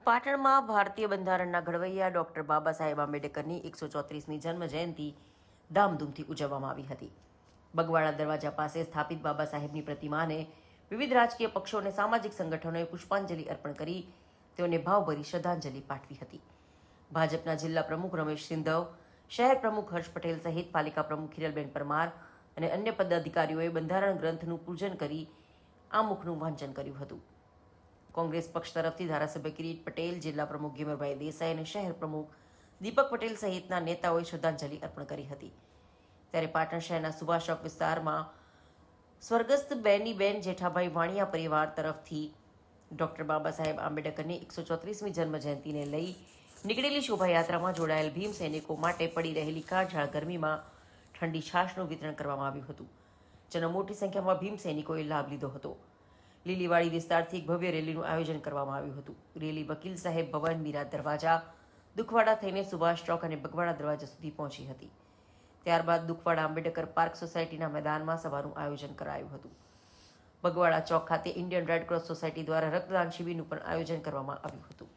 પાટણમાં ભારતીય બંધારણના ઘડવૈયા ડોક્ટર બાબા સાહેબ આંબેડકરની 134મી જન્મ જયંતિ ધામધૂમથી ઉજવવામાં આવી હતી. બગવાડા દરવાજા પાસે સ્થાપિત બાબા સાહેબની પ્રતિમાને વિવિધ રાજકીય પક્ષો અને સામાજિક સંગઠનોએ પુષ્પાંજલિ અર્પણ કરી તેઓને ભાવભરી શ્રદ્ધાંજલિ પાઠવી હતી. ભાજપના જિલ્લા પ્રમુખ રમેશ સિંધવ, શહેર પ્રમુખ હર્ષ પટેલ સહિત પાલિકા પ્રમુખ હિરલબેન પરમાર અને અન્ય પદાધિકારીઓએ બંધારણ ગ્રંથનું પૂજન કરી આમુખનું વાંચન કર્યું હતું. કોંગ્રેસ પક્ષ તરફથી ધારાસભ્ય કિરીટ પટેલ, જિલ્લા પ્રમુખ ઘેમરભાઈ દેસાઈ અને શહેર પ્રમુખ દીપક પટેલ સહિતના નેતાઓએ શ્રદ્ધાંજલિ અર્પણ કરી હતી. ત્યારે પાટણ શહેરના સુભાષ ચોક વિસ્તારમાં સ્વર્ગસ્થ બેનીબેન જેઠાભાઈ વાણિયા પરિવાર તરફથી ડોક્ટર બાબા સાહેબ આંબેડકરની 134મી જન્મ જયંતિને લઈ નીકળેલી શોભાયાત્રામાં જોડાયેલ ભીમ સૈનિકો માટે પડી રહેલી કાળઝાળ ગરમીમાં ઠંડી છાશનું વિતરણ કરવામાં આવ્યું હતું, જેનો મોટી સંખ્યામાં ભીમ સૈનિકોએ લાભ લીધો હતો. લીલીવાડી વિસ્તારથી એક ભવ્ય રેલીનું આયોજન કરવામાં આવ્યું હતું. રેલી વકીલ સાહેબ ભવન, મીરા દરવાજા, દુખવાડા થઈને સુભાષ ચોક અને બગવાડા દરવાજા સુધી પહોંચી હતી. ત્યારબાદ દુખવાડા આંબેડકર પાર્ક સોસાયટીના મેદાનમાં સભાનું આયોજન કરાયું હતું. બગવાડા ચોક ખાતે ઇન્ડિયન રેડ ક્રોસ સોસાયટી દ્વારા રક્તદાન શિબિરનું પણ આયોજન કરવામાં આવ્યું હતું.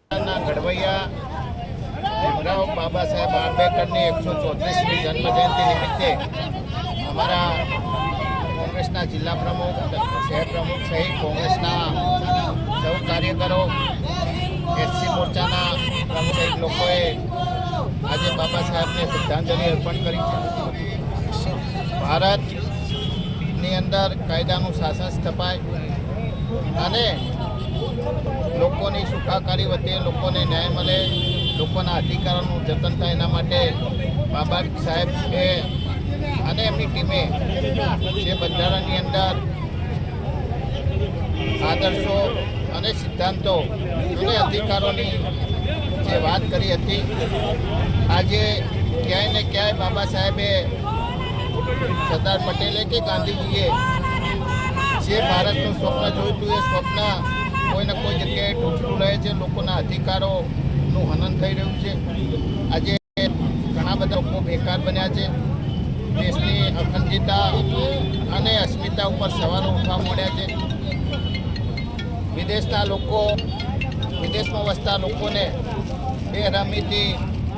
બાબા સાહેબ આંબેડકરની 134મી જન્મ જયંતિ નિમિત્તે અમારા કોંગ્રેસના જિલ્લા પ્રમુખ, શહેર પ્રમુખ સહિત કોંગ્રેસના સૌ કાર્યકરો, એસસી મોરચાના પ્રમુખ સહિત લોકોએ આજે બાબા સાહેબને શ્રદ્ધાંજલિ અર્પણ કરી છે. ભારતની અંદર કાયદાનું શાસન સ્થપાય અને લોકોની સુખાકારી વધે, લોકોને ન્યાય મળે, લોકોના અધિકારોનું જતન થાય, એના માટે બાબા સાહેબે અને એમની ટીમે જે બંધારણની અંદર આદર્શો અને સિદ્ધાંતો અને અધિકારોની જે વાત કરી હતી, આજે ક્યાંય ને ક્યાંય બાબા સાહેબે, સરદાર પટેલે કે ગાંધીજીએ જે ભારતનું સ્વપ્ન જોયું હતું, એ સ્વપ્ન કોઈને કોઈ જગ્યાએ તૂટતું રહે છે. લોકોના અધિકારોનું હનન થઈ રહ્યું છે. આજે ઘણા બધા લોકો બેકાર બન્યા છે. દેશની અખંડિતતા અને અસ્મિતા ઉપર સવાલો ઉઠવા મળ્યા છે. વિદેશમાં વસતા લોકોને બેરહમીથી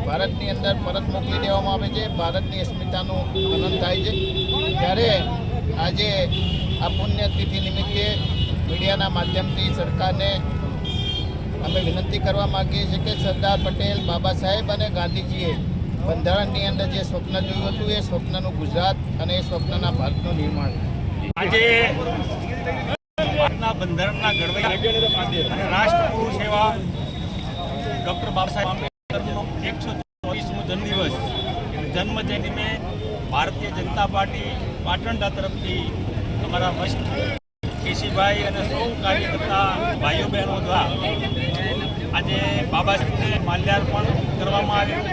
ભારતની અંદર પરત મોકલી દેવામાં આવે છે. ભારતની અસ્મિતાનું હનન થાય છે. ત્યારે આજે આ પુણ્યતિથિ નિમિત્તે મીડિયાના માધ્યમથી સરકારને અમે વિનંતી કરવા માગીએ છીએ કે સરદાર પટેલ, બાબા સાહેબ અને ગાંધીજીએ બંધારણની અંદર જે સ્વપ્ન જોયું હતું, એ સ્વપ્નનું ગુજરાત અને એ સ્વપ્નના ભારતનું નિર્માણ. આજે ભારતના બંધારણના ઘડવૈયા અને રાષ્ટ્રપુરુષ એવા ડૉક્ટર બાબા સાહેબ આંબેડકરનો 134મો જન્મદિવસ જન્મ જયંતિને ભારતીય જનતા પાર્ટી પાટણના તરફથી અમારા મસ્ત કેશીભાઈ અને સૌ કાર્યકર્તા ભાઈઓ બહેનો દ્વારા આજે બાબા સાહેબને માલ્યાર્પણ કરવામાં આવ્યું,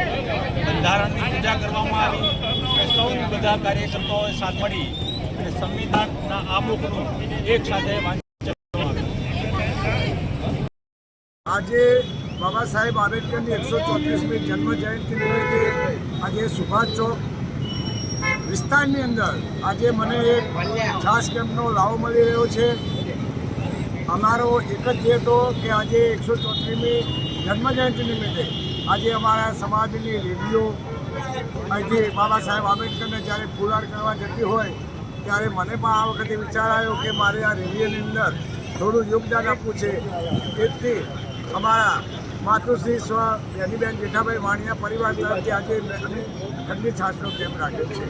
બંધારણની પૂજા કરવામાં આવી અને સૌ બધા કાર્યકર્તાઓએ સાથ મળી અને સંવિધાનના આમુખનું એક સાથે વાંચન કરવામાં આવ્યું. આજે બાબા સાહેબ આંબેડકરની 134મી જન્મ જયંતિ નિમિત્તે આજે સુભાષ ચોક વિસ્તારની અંદર આજે મને એક ખાસ કેમ્પનો લાવો મળી રહ્યો છે. અમારો એક જ હેતુ કે આજે 134મી જન્મજયંતિ નિમિત્તે આજે અમારા સમાજની રેલીઓ અહીંથી બાબા સાહેબ આંબેડકરને જ્યારે પુરાણ કરવા જતી હોય ત્યારે મને પણ આ વખતે વિચાર આવ્યો કે મારે આ રેલીની અંદર થોડું યોગદાન આપવું છે. તેથી અમારા માતૃશ્રી સ્વ બેનીબેન જેઠાભાઈ વાણિયા પરિવાર તરફથી આજે ઠંડી છાશનો કેમ્પ રાખ્યો છે.